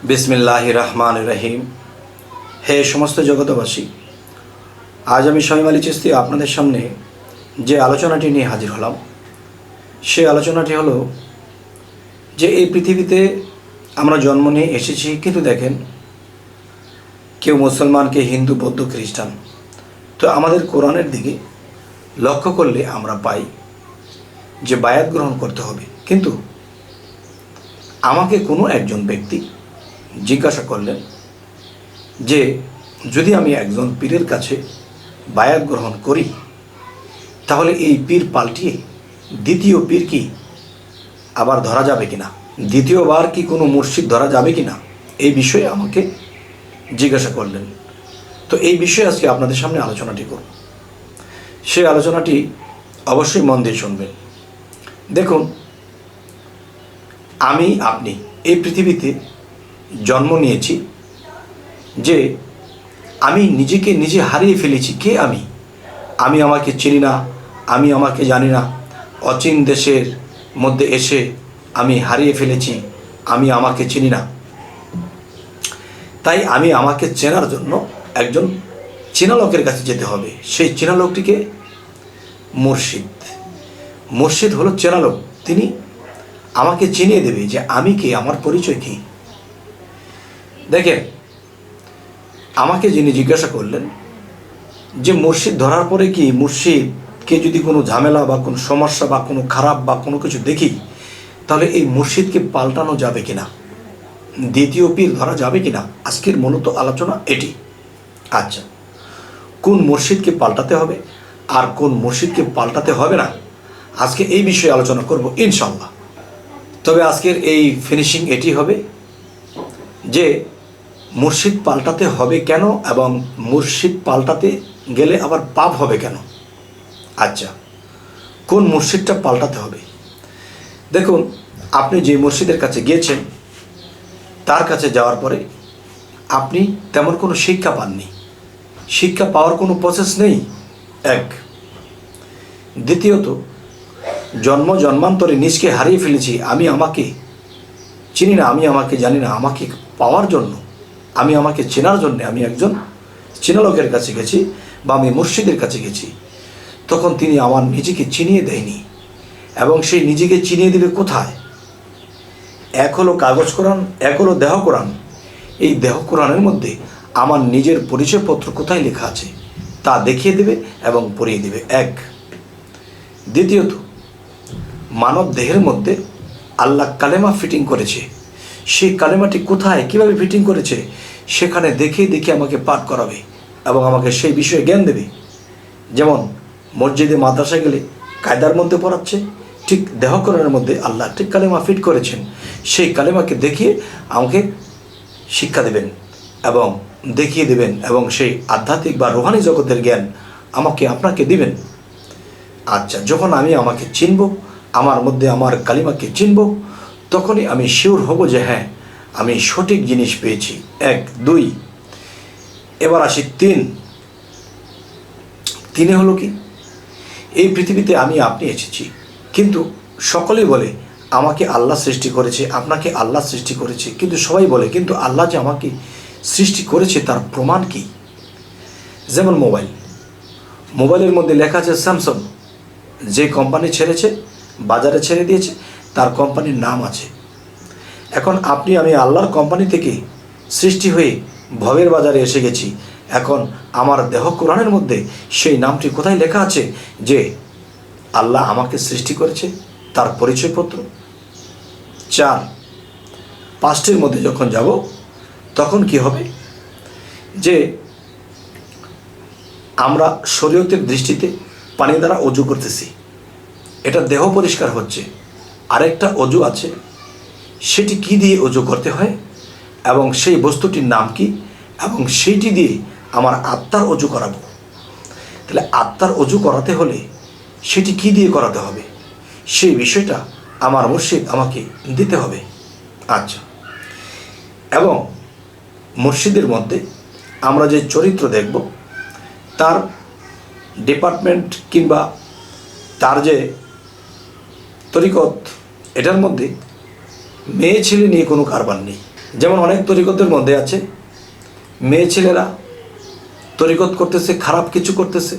বিসমিল্লাহির রহমানির রহিম। হে সমস্ত জগতবাসী, আজ আমি শামীম আলী চিশতি আপনাদের সামনে যে আলোচনাটি নিয়ে হাজির হলাম, সে আলোচনাটি হলো যে এই পৃথিবীতে আমরা জন্ম নিয়ে এসেছি, কিন্তু দেখেন কেউ মুসলমান, কে হিন্দু, বৌদ্ধ, খ্রিস্টান। তো আমাদের কোরআনের দিকে লক্ষ্য করলে আমরা পাই যে বায়াত গ্রহণ করতে হবে। কিন্তু আমাকে কোনো একজন ব্যক্তি জিজ্ঞাসা করলেন যে যদি আমি একজন পীরের কাছে বায়াত গ্রহণ করি, তাহলে এই পীর পাল্টিয়ে দ্বিতীয় পীর কি আবার ধরা যাবে কিনা, দ্বিতীয়বার কি কোনো মুর্শিদ ধরা যাবে কিনা, এই বিষয়ে আমাকে জিজ্ঞাসা করলেন। তো এই বিষয়ে আজকে আপনাদের সামনে আলোচনাটি করব। সেই আলোচনাটি অবশ্যই মন দিয়ে শুনবেন। দেখুন, আপনি এই পৃথিবীতে জন্ম নিয়েছি যে আমি নিজেকে নিজে হারিয়ে ফেলেছি। কে আমি আমাকে চিনি না, আমি আমাকে জানি না। অচিন দেশের মধ্যে এসে আমি হারিয়ে ফেলেছি, আমি আমাকে চিনি না। তাই আমাকে চেনার জন্য একজন চেনা লোকের কাছে যেতে হবে। সেই চেনা লোকটিকে মুর্শিদ হলো চেনা লোক। তিনি আমাকে চিনিয়ে দেবে যে আমি কে, আমার পরিচয় কী। দেখেন, আমাকে যিনি জিজ্ঞাসা করলেন যে মুর্শিদ ধরার পরে কি মুর্শিদকে যদি কোনো ঝামেলা বা কোনো সমস্যা বা কোনো খারাপ বা কোনো কিছু দেখি, তাহলে এই মুর্শিদকে পাল্টানো যাবে কিনা, দ্বিতীয় পীর ধরা যাবে কিনা, আজকের মূলত আলোচনা এটি। আচ্ছা, কোন মুর্শিদকে পাল্টাতে হবে আর কোন মুর্শিদকে পাল্টাতে হবে না, আজকে এই বিষয়ে আলোচনা করব ইনশাল্লাহ। তবে আজকের এই ফিনিশিং এটি হবে যে মুর্শিদ পাল্টাতে হবে কেন এবং মুর্শিদ পাল্টাতে গেলে আবার পাপ হবে কেন। আচ্ছা, কোন মুর্শিদটা পাল্টাতে হবে? দেখুন, আপনি যে মুর্শিদের কাছে গিয়েছেন, তার কাছে যাওয়ার পরে আপনি তেমন কোনো শিক্ষা পাননি, শিক্ষা পাওয়ার কোনো প্রসেস নেই, এক। দ্বিতীয়ত, জন্মান্তরে নিজকে হারিয়ে ফেলেছি, আমি আমাকে চিনি না, আমি আমাকে জানি না। আমাকে পাওয়ার জন্য, আমাকে চেনার জন্য আমি একজন চেনা লোকের কাছে গেছি বা আমি মুর্শিদের কাছে গেছি। তখন তিনি আমার নিজেকে চিনিয়ে দেয়নি, এবং সেই নিজেকে চিনিয়ে দেবে কোথায়? এক হলো কাগজ কোরআন, এক হলো দেহ কোরআন। এই দেহ কোরআনের মধ্যে আমার নিজের পরিচয়পত্র কোথায় লেখা আছে তা দেখিয়ে দেবে এবং পড়িয়ে দেবে, এক। দ্বিতীয়ত, মানব দেহের মধ্যে আল্লাহ কালেমা ফিটিং করেছে, সেই কালেমাটি কোথায় কিভাবে ফিটিং করেছে সেখানে দেখে আমাকে পাঠ করাবে এবং আমাকে সেই বিষয়ে জ্ঞান দেবে। যেমন মসজিদে মাদ্রাসায় গেলে কায়দার মধ্যে পড়াচ্ছে, ঠিক দেহকরণের মধ্যে আল্লাহ ঠিক কালেমা ফিট করেছেন, সেই কালেমাকে দেখিয়ে আমাকে শিক্ষা দেবেন এবং দেখিয়ে দেবেন, এবং সেই আধ্যাত্মিক বা রুহানি জগতের জ্ঞান আমাকে আপনাকে দিবেন। আচ্ছা, যখন আমাকে চিনব, আমার মধ্যে আমার কালিমাকে চিনব, তখনই আমি শিওর হব যে হ্যাঁ, আমি সঠিক জিনিস পেয়েছি, এক। দুই, এবার আসি তিনে হলো কি, এই পৃথিবীতে আপনি এসেছি, কিন্তু সকলেই বলে আমাকে আল্লাহ সৃষ্টি করেছে, আপনাকে আল্লাহ সৃষ্টি করেছে, কিন্তু সবাই বলে কিন্তু আল্লাহ যে আমাকে সৃষ্টি করেছে তার প্রমাণ কি? যেমন মোবাইলের মধ্যে লেখা আছে স্যামসাং, যে কোম্পানি বাজারে ছেড়ে দিয়েছে, তার কোম্পানির নাম আছে। এখন আমি আল্লাহর কোম্পানি থেকে সৃষ্টি হয়ে ভবের বাজারে এসে গেছি। এখন আমার দেহ কোরআনের মধ্যে সেই নামটি কোথায় লেখা আছে যে আল্লাহ আমাকে সৃষ্টি করেছে, তার পরিচয়পত্র। 4, 5টির মধ্যে যখন যাব, তখন কি হবে যে আমরা শরীয়তের দৃষ্টিতে পানি দ্বারা অজু করতেছি, এটা দেহ পরিষ্কার হচ্ছে। আরেকটা অজু আছে, সেটি কি দিয়ে অজু করতে হয় এবং সেই বস্তুটির নাম কি, এবং সেইটি দিয়ে আমার আত্মার অজু করাবো। তাহলে আত্মার অজু করাতে হলে সেটি কি দিয়ে করাতে হবে, সেই বিষয়টা আমার মুর্শিদ আমাকে দিতে হবে। আচ্ছা, এবং মুর্শিদের মধ্যে আমরা যে চরিত্র দেখব, তার ডিপার্টমেন্ট কিংবা তার যে তরিকত, এটার মধ্যে মেয়ে ছেলে নিয়ে কোনো কারবার নেই। যেমন অনেক তরিকতের মধ্যে আছে মেয়ে ছেলেরা তরিকত করতেছে, খারাপ কিছু করতেছে,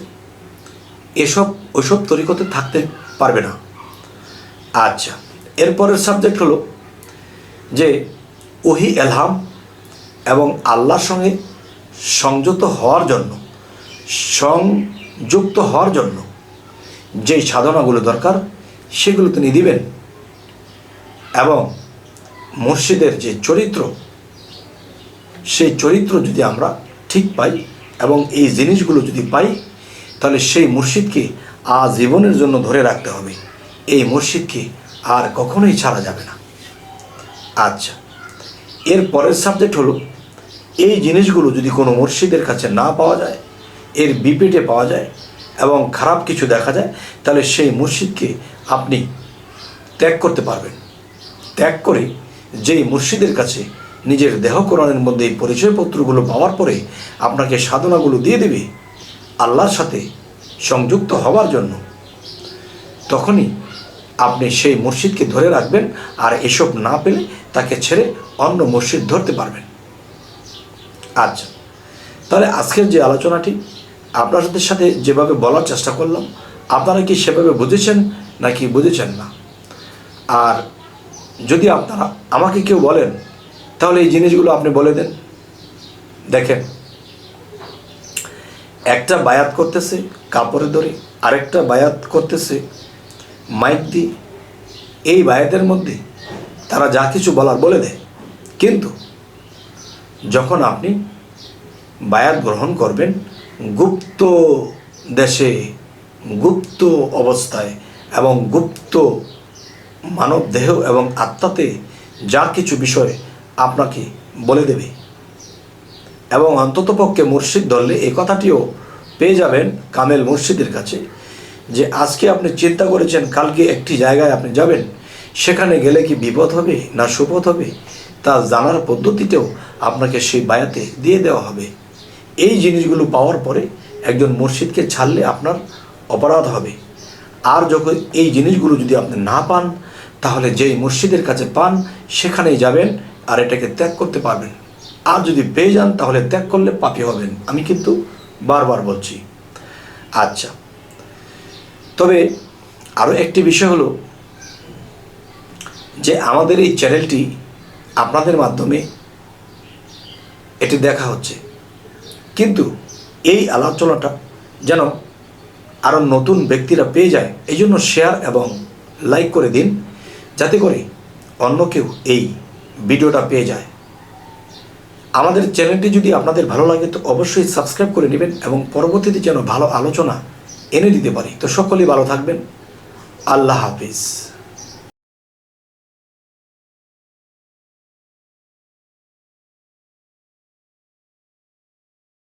ওইসব তরিকতে থাকতে পারবে না। আচ্ছা, এরপরের সাবজেক্ট হলো যে ওহি এলহাম এবং আল্লাহর সঙ্গে সংযুক্ত হওয়ার জন্য যেই সাধনাগুলো দরকার সেগুলো তিনি দিবেন। এবং মুর্শিদের যে চরিত্র, সেই চরিত্র যদি আমরা ঠিক পাই এবং এই জিনিসগুলো যদি পাই, তাহলে সেই মুর্শিদকে আজীবনের জন্য ধরে রাখতে হবে। এই মুর্শিদকে আর কখনোই ছাড়া যাবে না। আচ্ছা, এর পরের সাবজেক্ট হলো এই জিনিসগুলো যদি কোনো মুর্শিদের কাছে না পাওয়া যায়, এর বিপেটে পাওয়া যায় এবং খারাপ কিছু দেখা যায়, তাহলে সেই মুর্শিদকে আপনি ত্যাগ করতে পারবেন। ত্যাগ করে যেই মুর্শিদের কাছে নিজের দেহ কোরআনের মধ্যে এই পরিচয়পত্রগুলো পাওয়ার পরে আপনাকে সাধনাগুলো দিয়ে দেবে আল্লাহর সাথে সংযুক্ত হওয়ার জন্য, তখনই আপনি সেই মুর্শিদকে ধরে রাখবেন। আর এসব না পেলে তাকে ছেড়ে অন্য মুর্শিদ ধরতে পারবেন। আচ্ছা, তাহলে আজকের যে আলোচনাটি আপনাদের সাথে যেভাবে বলার চেষ্টা করলাম, আপনারা কি সেভাবে বুঝেছেন নাকি বুঝেছেন না? আর যদি আপনারা আমাকে কেউ বলেন, তাহলে এই জিনিসগুলো আপনি বলে দেন। দেখেন, একটা বায়াত করতেছে কাপড়ে ধরে, আরেকটা বায়াত করতেছে মাইক দিয়ে। এই বায়াতের মধ্যে তারা যা কিছু বলার বলে দেয়, কিন্তু যখন আপনি বায়াত গ্রহণ করবেন গুপ্ত দেশে, গুপ্ত অবস্থায় এবং গুপ্ত মানব দেহ এবং আত্মাতে যা কিছু বিষয় আপনাকে বলে দেবে, এবং অন্ততপক্ষে মুর্শিদ ধরলে এই কথাটিও পেয়ে যাবেন কামেল মুর্শিদের কাছে যে আজকে আপনি চিন্তা করেছেন কালকে একটি জায়গায় আপনি যাবেন, সেখানে গেলে কি বিপদ হবে না সুপদ হবে, তা জানার পদ্ধতিতেও আপনাকে সেই বায়াতে দিয়ে দেওয়া হবে। এই জিনিসগুলো পাওয়ার পরে একজন মুর্শিদকে ছাড়লে আপনার অপরাধ হবে। আর যখন এই জিনিসগুলো যদি আপনি না পান, তাহলে যেই মুর্শিদের কাছে পান সেখানেই যাবেন আর এটাকে ত্যাগ করতে পারবেন। আর যদি পেয়ে যান তাহলে ত্যাগ করলে পাপী হবেন, আমি কিন্তু বারবার বলছি। আচ্ছা, তবে আরও একটি বিষয় হলো যে আমাদের এই চ্যানেলটি আপনাদের মাধ্যমে এটি দেখা হচ্ছে, কিন্তু এই আলোচনাটা যেন আরও নতুন ব্যক্তিরা পেয়ে যায়, এই জন্য শেয়ার এবং লাইক করে দিন, যাতে করে অন্য কেউ এই ভিডিওটা পেয়ে যায়। আমাদের চ্যানেলটি যদি আপনাদের ভালো লাগে তো অবশ্যই সাবস্ক্রাইব করে নেবেন এবং পরবর্তীতে যেন ভালো আলোচনা এনে দিতে পারি। তো সকলেই ভালো থাকবেন। আল্লাহ হাফিজ।